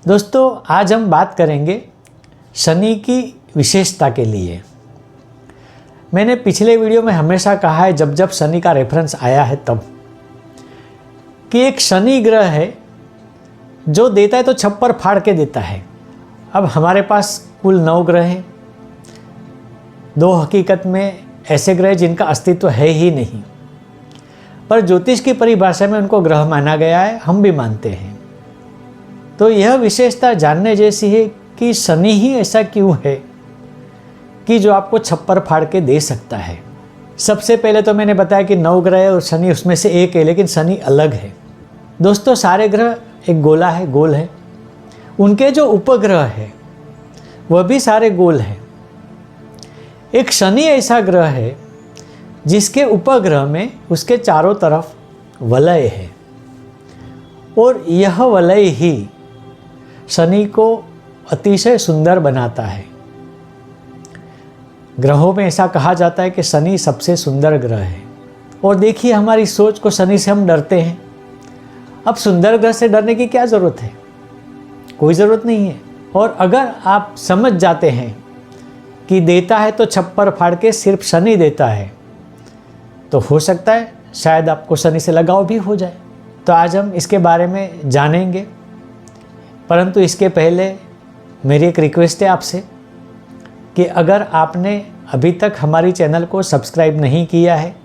दोस्तों, आज हम बात करेंगे शनि की विशेषता के लिए। मैंने पिछले वीडियो में हमेशा कहा है, जब जब शनि का रेफरेंस आया है तब, कि एक शनि ग्रह है जो देता है तो छप्पर फाड़ के देता है। अब हमारे पास कुल 9 ग्रह हैं। 2 हकीकत में ऐसे ग्रह जिनका अस्तित्व है ही नहीं, पर ज्योतिष की परिभाषा में उनको ग्रह माना गया है, हम भी मानते हैं। तो यह विशेषता जानने जैसी है कि शनि ही ऐसा क्यों है कि जो आपको छप्पर फाड़ के दे सकता है। सबसे पहले तो मैंने बताया कि 9 ग्रह है और शनि उसमें से एक है, लेकिन शनि अलग है। दोस्तों, सारे ग्रह एक गोला है, गोल है। उनके जो उपग्रह है वह भी सारे गोल हैं। एक शनि ऐसा ग्रह है जिसके उपग्रह में उसके चारों तरफ वलय है, और यह वलय ही शनि को अतिशय सुंदर बनाता है। ग्रहों में ऐसा कहा जाता है कि शनि सबसे सुंदर ग्रह है। और देखिए, हमारी सोच को शनि से हम डरते हैं। अब सुंदर ग्रह से डरने की क्या ज़रूरत है? कोई ज़रूरत नहीं है। और अगर आप समझ जाते हैं कि देता है तो छप्पर फाड़ के सिर्फ शनि देता है, तो हो सकता है शायद आपको शनि से लगाव भी हो जाए। तो आज हम इसके बारे में जानेंगे, परंतु इसके पहले मेरी एक रिक्वेस्ट है आपसे कि अगर आपने अभी तक हमारी चैनल को सब्सक्राइब नहीं किया है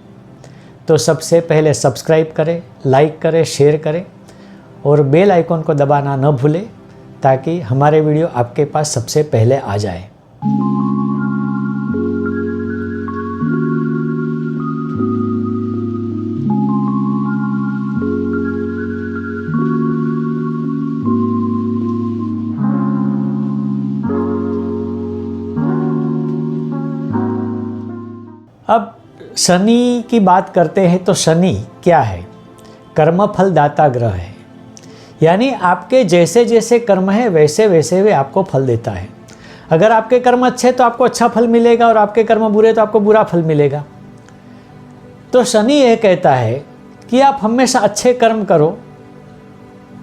तो सबसे पहले सब्सक्राइब करें, लाइक करें, शेयर करें और बेल आइकन को दबाना न भूलें, ताकि हमारे वीडियो आपके पास सबसे पहले आ जाए। अब शनि की बात करते हैं तो शनि क्या है? कर्मफल दाता ग्रह है। यानी आपके जैसे जैसे कर्म है वैसे वैसे वे आपको फल देता है। अगर आपके कर्म अच्छे तो आपको अच्छा फल मिलेगा, और आपके कर्म बुरे तो आपको बुरा फल मिलेगा। तो शनि यह कहता है कि आप हमेशा अच्छे कर्म करो,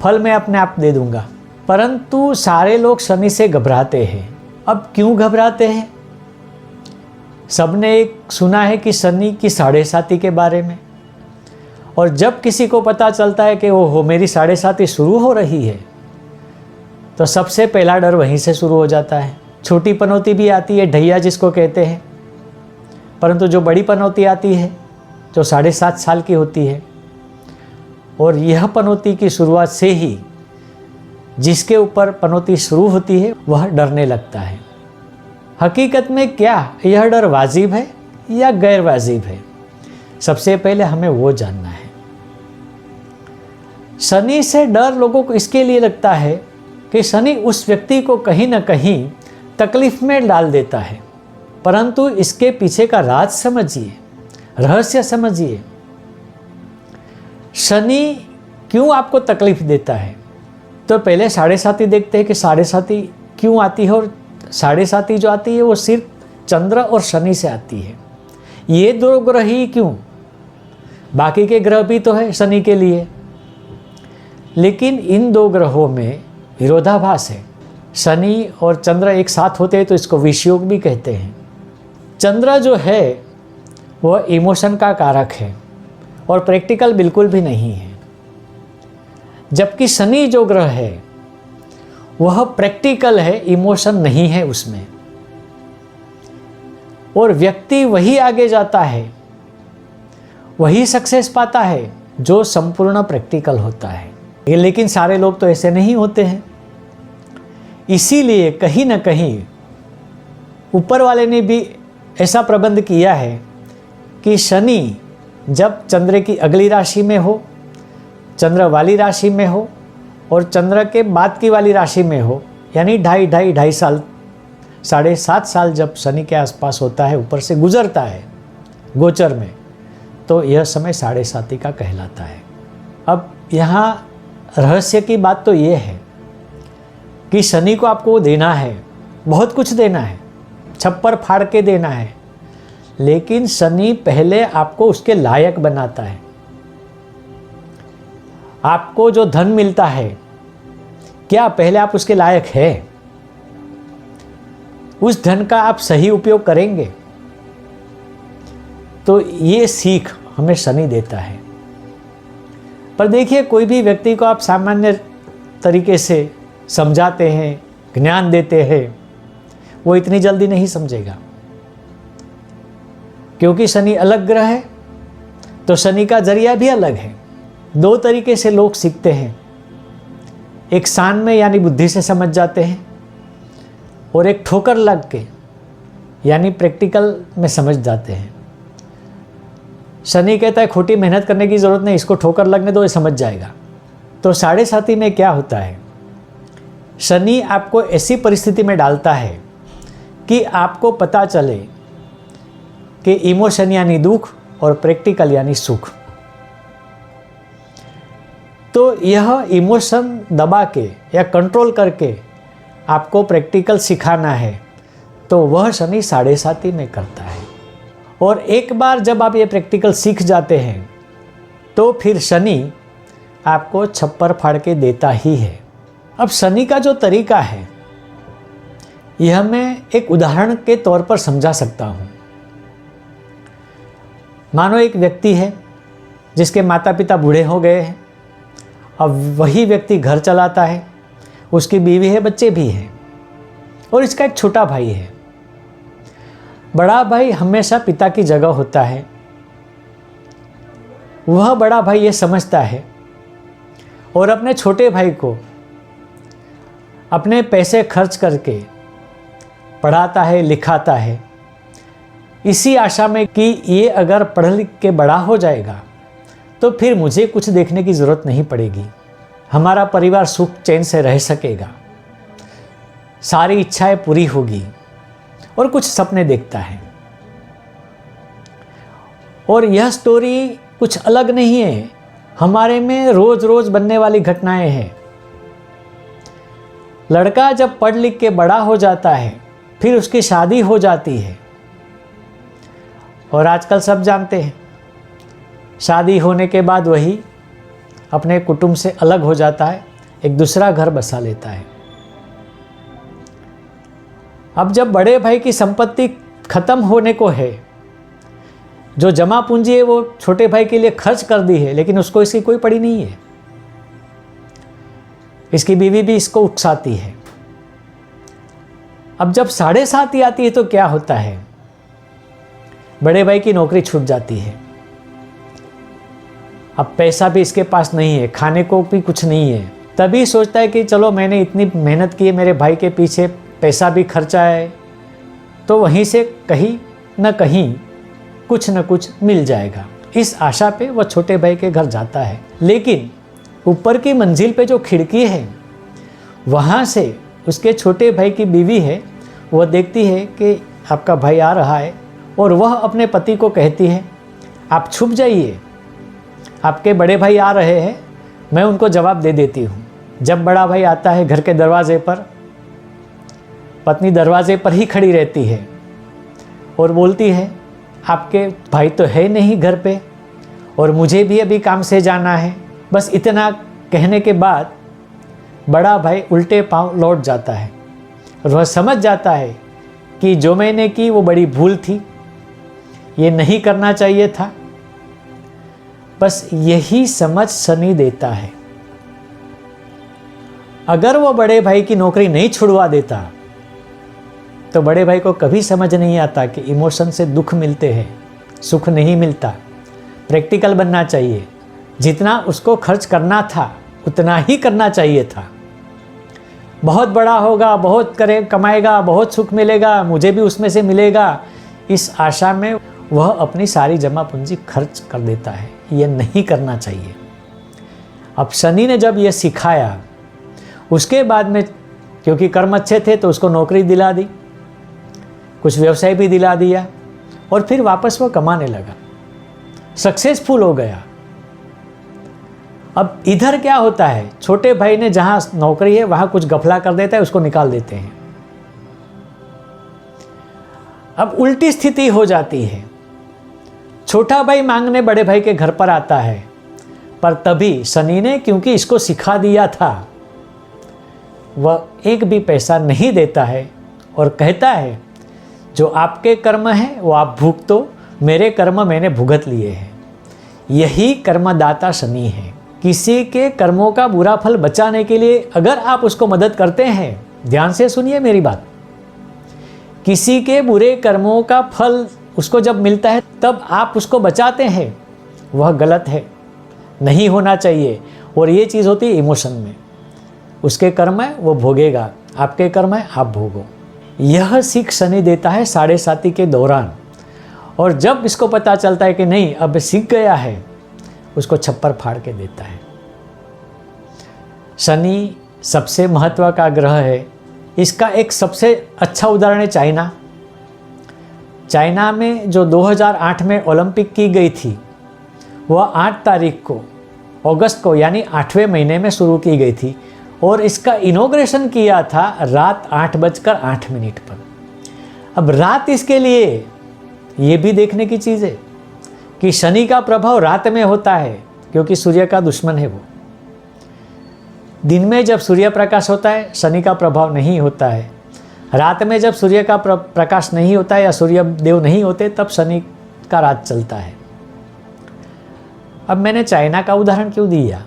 फल मैं अपने आप दे दूंगा। परंतु सारे लोग शनि से घबराते हैं। अब क्यों घबराते हैं? सबने एक सुना है कि शनि की 7.5 के बारे में, और जब किसी को पता चलता है कि ओहो मेरी 7.5 शुरू हो रही है, तो सबसे पहला डर वहीं से शुरू हो जाता है। छोटी पनौती भी आती है, ढैया जिसको कहते हैं, परंतु जो बड़ी पनौती आती है जो 7.5 साल की होती है, और यह पनौती की शुरुआत से ही जिसके ऊपर पनौती शुरू होती है वह डरने लगता है। हकीकत में क्या यह डर वाजिब है या गैर वाजिब है? सबसे पहले हमें वो जानना है। शनि से डर लोगों को इसके लिए लगता है कि शनि उस व्यक्ति को कहीं ना कहीं तकलीफ में डाल देता है। परंतु इसके पीछे का राज समझिए, रहस्य समझिए। शनि क्यों आपको तकलीफ देता है? तो पहले 7.5 देखते हैं कि 7.5 क्यों आती है, और 7.5 जो आती है वो सिर्फ चंद्र और शनि से आती है। ये 2 ग्रह ही क्यों? बाकी के ग्रह भी तो है शनि के लिए, लेकिन इन 2 ग्रहों में विरोधाभास है। शनि और चंद्र एक साथ होते हैं तो इसको विषयोग भी कहते हैं। चंद्र जो है वह इमोशन का कारक है और प्रैक्टिकल बिल्कुल भी नहीं है, जबकि शनि जो ग्रह है वह प्रैक्टिकल है, इमोशन नहीं है उसमें। और व्यक्ति वही आगे जाता है, वही सक्सेस पाता है जो संपूर्ण प्रैक्टिकल होता है। लेकिन सारे लोग तो ऐसे नहीं होते हैं। इसीलिए कहीं ना कहीं ऊपर वाले ने भी ऐसा प्रबंध किया है कि शनि जब चंद्र की अगली राशि में हो, चंद्र वाली राशि में हो, और चंद्र के बाद की वाली राशि में हो, यानी 2.5 साल, 7.5 साल जब शनि के आसपास होता है, ऊपर से गुजरता है गोचर में, तो यह समय 7.5 का कहलाता है। अब यहाँ रहस्य की बात तो ये है कि शनि को आपको देना है, बहुत कुछ देना है, छप्पर फाड़ के देना है, लेकिन शनि पहले आपको उसके लायक बनाता है। आपको जो धन मिलता है क्या पहले आप उसके लायक है? उस धन का आप सही उपयोग करेंगे? तो ये सीख हमें शनि देता है। पर देखिए, कोई भी व्यक्ति को आप सामान्य तरीके से समझाते हैं, ज्ञान देते हैं, वो इतनी जल्दी नहीं समझेगा, क्योंकि शनि अलग ग्रह है, तो शनि का जरिया भी अलग है। दो तरीके से लोग सीखते हैं, एक शान में यानी बुद्धि से समझ जाते हैं, और एक ठोकर लग के यानी प्रैक्टिकल में समझ जाते हैं। शनि कहता है खोटी मेहनत करने की ज़रूरत नहीं, इसको ठोकर लगने दो, ये समझ जाएगा। तो 7.5 में क्या होता है, शनि आपको ऐसी परिस्थिति में डालता है कि आपको पता चले कि इमोशन यानी दुख और प्रैक्टिकल यानी सुख। तो यह इमोशन दबा के या कंट्रोल करके आपको प्रैक्टिकल सिखाना है, तो वह शनि 7.5 में करता है। और एक बार जब आप ये प्रैक्टिकल सीख जाते हैं, तो फिर शनि आपको छप्पर फाड़ के देता ही है। अब शनि का जो तरीका है, यह मैं एक उदाहरण के तौर पर समझा सकता हूँ। मानो एक व्यक्ति है जिसके माता पिता बूढ़े हो गए हैं, अब वही व्यक्ति घर चलाता है, उसकी बीवी है, बच्चे भी हैं, और इसका एक छोटा भाई है। बड़ा भाई हमेशा पिता की जगह होता है। वह बड़ा भाई ये समझता है और अपने छोटे भाई को अपने पैसे खर्च करके पढ़ाता है, लिखाता है, इसी आशा में कि ये अगर पढ़ लिख के बड़ा हो जाएगा तो फिर मुझे कुछ देखने की ज़रूरत नहीं पड़ेगी, हमारा परिवार सुख चैन से रह सकेगा, सारी इच्छाएं पूरी होगी, और कुछ सपने देखता है। और यह स्टोरी कुछ अलग नहीं है, हमारे में रोज रोज बनने वाली घटनाएं हैं। लड़का जब पढ़ लिख के बड़ा हो जाता है, फिर उसकी शादी हो जाती है, और आजकल सब जानते हैं शादी होने के बाद वही अपने कुटुंब से अलग हो जाता है, एक दूसरा घर बसा लेता है। अब जब बड़े भाई की संपत्ति खत्म होने को है, जो जमा पूंजी है वो छोटे भाई के लिए खर्च कर दी है, लेकिन उसको इसकी कोई पड़ी नहीं है। इसकी बीवी भी इसको उकसाती है। अब जब 7.5 आती है तो क्या होता है, बड़े भाई की नौकरी छूट जाती है। अब पैसा भी इसके पास नहीं है, खाने को भी कुछ नहीं है। तभी सोचता है कि चलो मैंने इतनी मेहनत की है, मेरे भाई के पीछे पैसा भी खर्चा है, तो वहीं से कहीं न कहीं कुछ न कुछ मिल जाएगा। इस आशा पे वह छोटे भाई के घर जाता है, लेकिन ऊपर की मंजिल पे जो खिड़की है, वहाँ से उसके छोटे भाई की बीवी है, वह देखती है कि आपका भाई आ रहा है, और वह अपने पति को कहती है आप छुप जाइए, आपके बड़े भाई आ रहे हैं, मैं उनको जवाब दे देती हूँ। जब बड़ा भाई आता है घर के दरवाजे पर, पत्नी दरवाजे पर ही खड़ी रहती है और बोलती है आपके भाई तो है नहीं घर पे, और मुझे भी अभी काम से जाना है। बस इतना कहने के बाद बड़ा भाई उल्टे पांव लौट जाता है, और वह समझ जाता है कि जो मैंने की वो बड़ी भूल थी, ये नहीं करना चाहिए था। बस यही समझ शनि देता है। अगर वो बड़े भाई की नौकरी नहीं छुड़वा देता, तो बड़े भाई को कभी समझ नहीं आता कि इमोशन से दुख मिलते हैं, सुख नहीं मिलता। प्रैक्टिकल बनना चाहिए, जितना उसको खर्च करना था उतना ही करना चाहिए था। बहुत बड़ा होगा, बहुत कमाएगा, बहुत सुख मिलेगा, मुझे भी उसमें से मिलेगा, इस आशा में वह अपनी सारी जमा पूंजी खर्च कर देता है। यह नहीं करना चाहिए। अब शनि ने जब यह सिखाया, उसके बाद में क्योंकि कर्म अच्छे थे तो उसको नौकरी दिला दी, कुछ व्यवसाय भी दिला दिया, और फिर वापस वो कमाने लगा, सक्सेसफुल हो गया। अब इधर क्या होता है, छोटे भाई ने जहां नौकरी है वहां कुछ गफला कर देता है, उसको निकाल देते हैं। अब उल्टी स्थिति हो जाती है, छोटा भाई मांगने बड़े भाई के घर पर आता है, पर तभी शनि ने क्योंकि इसको सिखा दिया था वह एक भी पैसा नहीं देता है और कहता है जो आपके कर्म हैं वो आप भुगतो, मेरे कर्म मैंने भुगत लिए हैं। यही कर्मदाता शनि है। किसी के कर्मों का बुरा फल बचाने के लिए अगर आप उसको मदद करते हैं, ध्यान से सुनिए मेरी बात, किसी के बुरे कर्मों का फल उसको जब मिलता है तब आप उसको बचाते हैं, वह गलत है, नहीं होना चाहिए। और ये चीज़ होती है इमोशन में। उसके कर्म है वो भोगेगा, आपके कर्म है आप भोगो। यह सीख शनि देता है 7.5 के दौरान। और जब इसको पता चलता है कि नहीं अब सीख गया है, उसको छप्पर फाड़ के देता है। शनि सबसे महत्व का ग्रह है। इसका एक सबसे अच्छा उदाहरण है चाइना। चाइना में जो 2008 में ओलंपिक की गई थी, वह 8 तारीख को अगस्त को यानी 8वें महीने में शुरू की गई थी और इसका इनॉग्रेशन किया था रात 8:08 पर। अब रात इसके लिए ये भी देखने की चीज़ है कि शनि का प्रभाव रात में होता है क्योंकि सूर्य का दुश्मन है वो। दिन में जब सूर्य प्रकाश होता है शनि का प्रभाव नहीं होता है। रात में जब सूर्य का प्रकाश नहीं होता है या सूर्य देव नहीं होते तब शनि का राज चलता है। अब मैंने चाइना का उदाहरण क्यों दिया,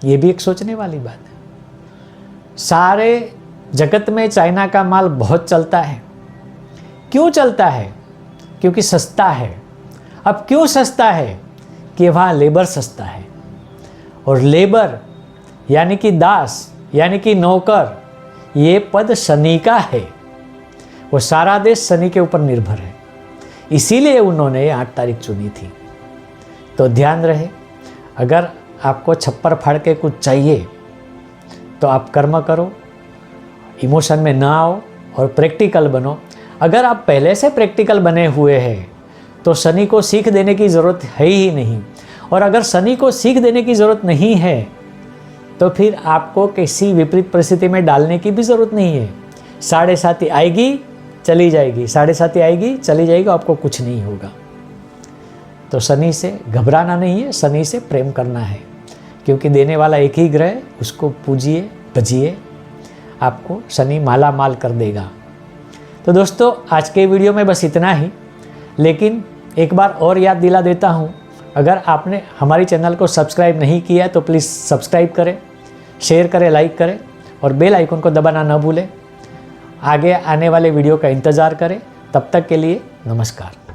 ये भी एक सोचने वाली बात है। सारे जगत में चाइना का माल बहुत चलता है। क्यों चलता है? क्योंकि सस्ता है। अब क्यों सस्ता है? कि वहाँ लेबर सस्ता है। और लेबर यानी कि दास यानी कि नौकर, ये पद शनि का है। वो सारा देश शनि के ऊपर निर्भर है, इसीलिए उन्होंने 8 तारीख चुनी थी। तो ध्यान रहे, अगर आपको छप्पर फाड़ के कुछ चाहिए तो आप कर्म करो, इमोशन में ना आओ और प्रैक्टिकल बनो। अगर आप पहले से प्रैक्टिकल बने हुए हैं तो शनि को सीख देने की ज़रूरत है ही नहीं। और अगर शनि को सीख देने की ज़रूरत नहीं है तो फिर आपको किसी विपरीत परिस्थिति में डालने की भी ज़रूरत नहीं है। 7.5 आएगी चली जाएगी, 7.5 आएगी चली जाएगी, आपको कुछ नहीं होगा। तो शनि से घबराना नहीं है, शनि से प्रेम करना है, क्योंकि देने वाला एक ही ग्रह है। उसको पूजिए भजिए, आपको शनि माला माल कर देगा। तो दोस्तों आज के वीडियो में बस इतना ही। लेकिन एक बार और याद दिला देता हूँ, अगर आपने हमारी चैनल को सब्सक्राइब नहीं किया है तो प्लीज़ सब्सक्राइब करें, शेयर करें, लाइक करें और बेल आइकन को दबाना न भूलें। आगे आने वाले वीडियो का इंतज़ार करें। तब तक के लिए नमस्कार।